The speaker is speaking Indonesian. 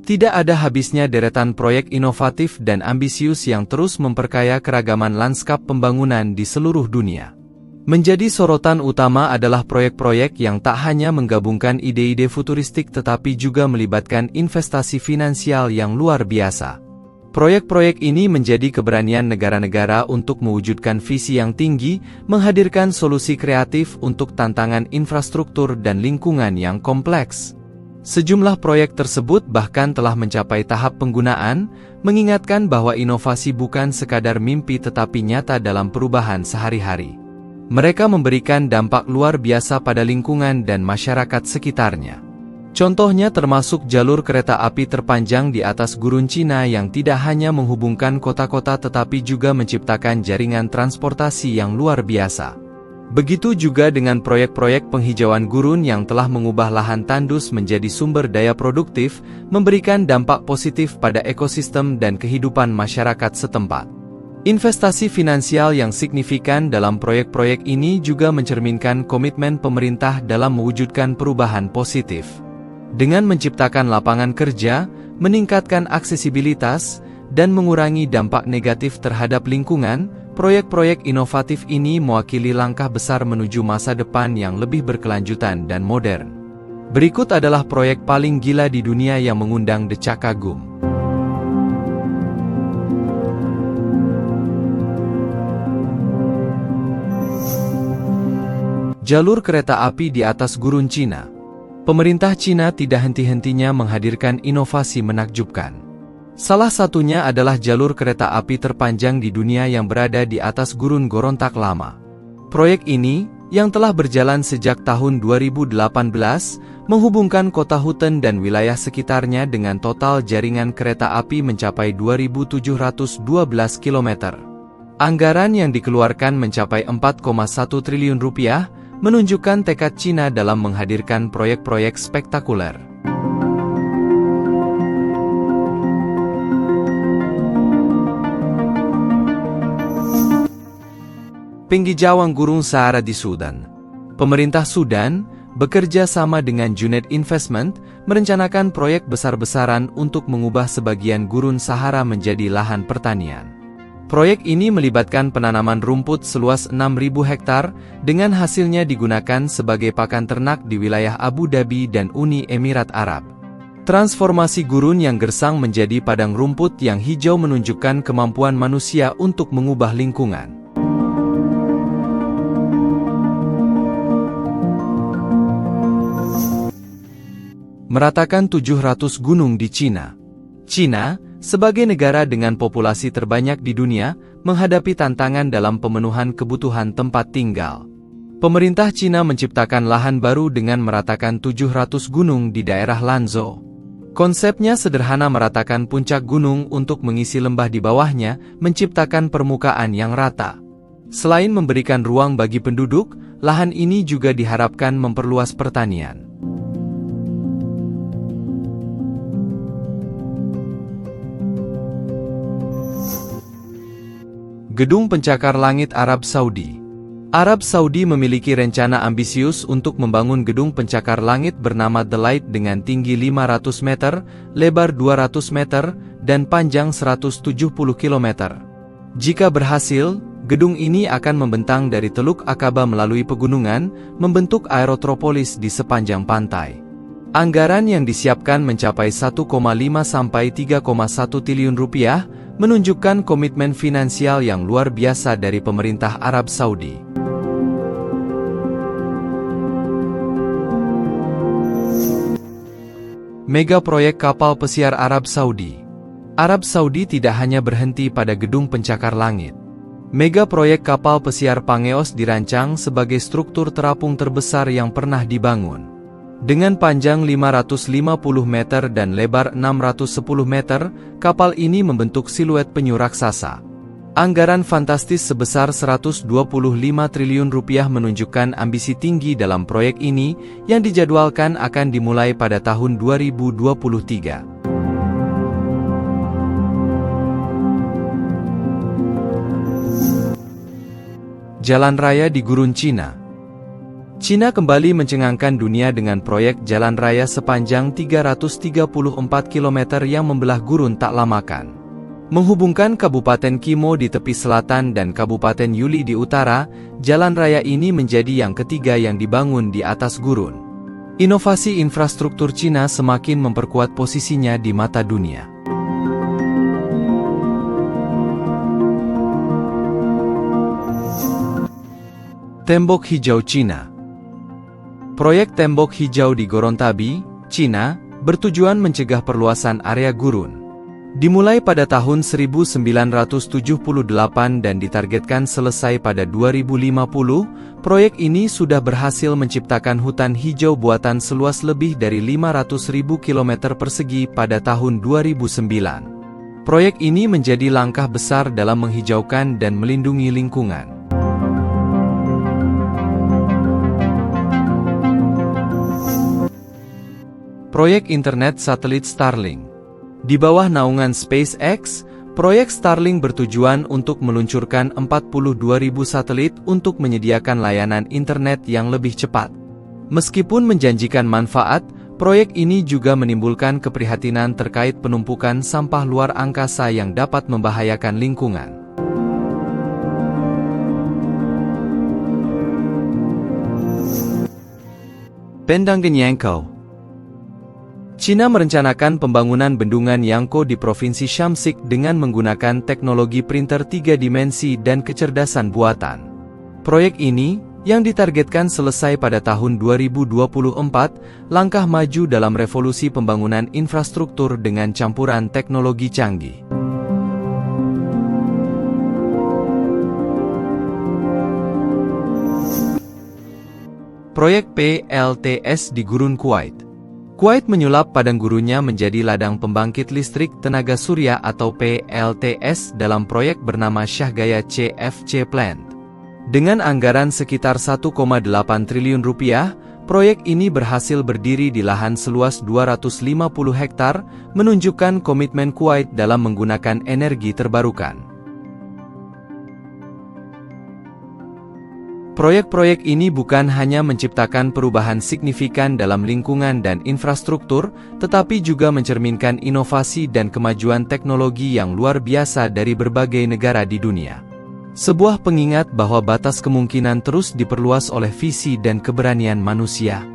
Tidak ada habisnya deretan proyek inovatif dan ambisius yang terus memperkaya keragaman lanskap pembangunan di seluruh dunia. Menjadi sorotan utama adalah proyek-proyek yang tak hanya menggabungkan ide-ide futuristik tetapi juga melibatkan investasi finansial yang luar biasa. Proyek-proyek ini menjadi keberanian negara-negara untuk mewujudkan visi yang tinggi, menghadirkan solusi kreatif untuk tantangan infrastruktur dan lingkungan yang kompleks. Sejumlah proyek tersebut bahkan telah mencapai tahap penggunaan, mengingatkan bahwa inovasi bukan sekadar mimpi tetapi nyata dalam perubahan sehari-hari. Mereka memberikan dampak luar biasa pada lingkungan dan masyarakat sekitarnya. Contohnya termasuk jalur kereta api terpanjang di atas gurun Cina yang tidak hanya menghubungkan kota-kota tetapi juga menciptakan jaringan transportasi yang luar biasa. Begitu juga dengan proyek-proyek penghijauan gurun yang telah mengubah lahan tandus menjadi sumber daya produktif, memberikan dampak positif pada ekosistem dan kehidupan masyarakat setempat. Investasi finansial yang signifikan dalam proyek-proyek ini juga mencerminkan komitmen pemerintah dalam mewujudkan perubahan positif. Dengan menciptakan lapangan kerja, meningkatkan aksesibilitas, dan mengurangi dampak negatif terhadap lingkungan, proyek-proyek inovatif ini mewakili langkah besar menuju masa depan yang lebih berkelanjutan dan modern. Berikut adalah proyek paling gila di dunia yang mengundang decak kagum. Jalur kereta api di atas gurun Cina. Pemerintah Cina tidak henti-hentinya menghadirkan inovasi menakjubkan. Salah satunya adalah jalur kereta api terpanjang di dunia yang berada di atas gurun Gorontak Lama. Proyek ini, yang telah berjalan sejak tahun 2018, menghubungkan kota Huten dan wilayah sekitarnya dengan total jaringan kereta api mencapai 2.712 km. Anggaran yang dikeluarkan mencapai 4,1 triliun rupiah, menunjukkan tekad Cina dalam menghadirkan proyek-proyek spektakuler. Penghijauan Gurun Sahara di Sudan. Pemerintah Sudan, bekerja sama dengan Junaid Investment, merencanakan proyek besar-besaran untuk mengubah sebagian Gurun Sahara menjadi lahan pertanian. Proyek ini melibatkan penanaman rumput seluas 6.000 hektar, dengan hasilnya digunakan sebagai pakan ternak di wilayah Abu Dhabi dan Uni Emirat Arab. Transformasi gurun yang gersang menjadi padang rumput yang hijau menunjukkan kemampuan manusia untuk mengubah lingkungan. Meratakan 700 gunung di Cina. Cina, sebagai negara dengan populasi terbanyak di dunia, menghadapi tantangan dalam pemenuhan kebutuhan tempat tinggal. Pemerintah Cina menciptakan lahan baru dengan meratakan 700 gunung di daerah Lanzhou. Konsepnya sederhana, meratakan puncak gunung untuk mengisi lembah di bawahnya, menciptakan permukaan yang rata. Selain memberikan ruang bagi penduduk, lahan ini juga diharapkan memperluas pertanian. Gedung Pencakar Langit Arab Saudi. Arab Saudi memiliki rencana ambisius untuk membangun gedung pencakar langit bernama The Light dengan tinggi 500 meter, lebar 200 meter, dan panjang 170 km. Jika berhasil, gedung ini akan membentang dari Teluk Akaba melalui pegunungan, membentuk aerotropolis di sepanjang pantai. Anggaran yang disiapkan mencapai 1,5 sampai 3,1 triliun rupiah, menunjukkan komitmen finansial yang luar biasa dari pemerintah Arab Saudi. Mega proyek kapal pesiar Arab Saudi. Arab Saudi tidak hanya berhenti pada gedung pencakar langit. Mega proyek kapal pesiar Pangeos dirancang sebagai struktur terapung terbesar yang pernah dibangun. Dengan panjang 550 meter dan lebar 610 meter, kapal ini membentuk siluet penyu raksasa. Anggaran fantastis sebesar 125 triliun rupiah menunjukkan ambisi tinggi dalam proyek ini, yang dijadwalkan akan dimulai pada tahun 2023. Jalan raya di Gurun Cina. Cina kembali mencengangkan dunia dengan proyek jalan raya sepanjang 334 km yang membelah gurun tak lamakan. Menghubungkan Kabupaten Kimo di tepi selatan dan Kabupaten Yuli di utara, jalan raya ini menjadi yang ketiga yang dibangun di atas gurun. Inovasi infrastruktur Cina semakin memperkuat posisinya di mata dunia. Tembok Hijau Cina. Proyek Tembok Hijau di Gorontabi, Cina, bertujuan mencegah perluasan area gurun. Dimulai pada tahun 1978 dan ditargetkan selesai pada 2050, proyek ini sudah berhasil menciptakan hutan hijau buatan seluas lebih dari 500.000 km persegi pada tahun 2009. Proyek ini menjadi langkah besar dalam menghijaukan dan melindungi lingkungan. Proyek Internet Satelit Starlink. Di bawah naungan SpaceX, proyek Starlink bertujuan untuk meluncurkan 42.000 satelit untuk menyediakan layanan internet yang lebih cepat. Meskipun menjanjikan manfaat, proyek ini juga menimbulkan keprihatinan terkait penumpukan sampah luar angkasa yang dapat membahayakan lingkungan. Pendangan Yangkou. Cina merencanakan pembangunan bendungan Yangkou di Provinsi Shamsik dengan menggunakan teknologi printer 3 dimensi dan kecerdasan buatan. Proyek ini, yang ditargetkan selesai pada tahun 2024, langkah maju dalam revolusi pembangunan infrastruktur dengan campuran teknologi canggih. Proyek PLTS di Gurun Kuwait. Kuwait menyulap padang gurunnya menjadi ladang pembangkit listrik tenaga surya atau PLTS dalam proyek bernama Syahrgaya CFC Plant. Dengan anggaran sekitar 1,8 triliun rupiah, proyek ini berhasil berdiri di lahan seluas 250 hektar, menunjukkan komitmen Kuwait dalam menggunakan energi terbarukan. Proyek-proyek ini bukan hanya menciptakan perubahan signifikan dalam lingkungan dan infrastruktur, tetapi juga mencerminkan inovasi dan kemajuan teknologi yang luar biasa dari berbagai negara di dunia. Sebuah pengingat bahwa batas kemungkinan terus diperluas oleh visi dan keberanian manusia.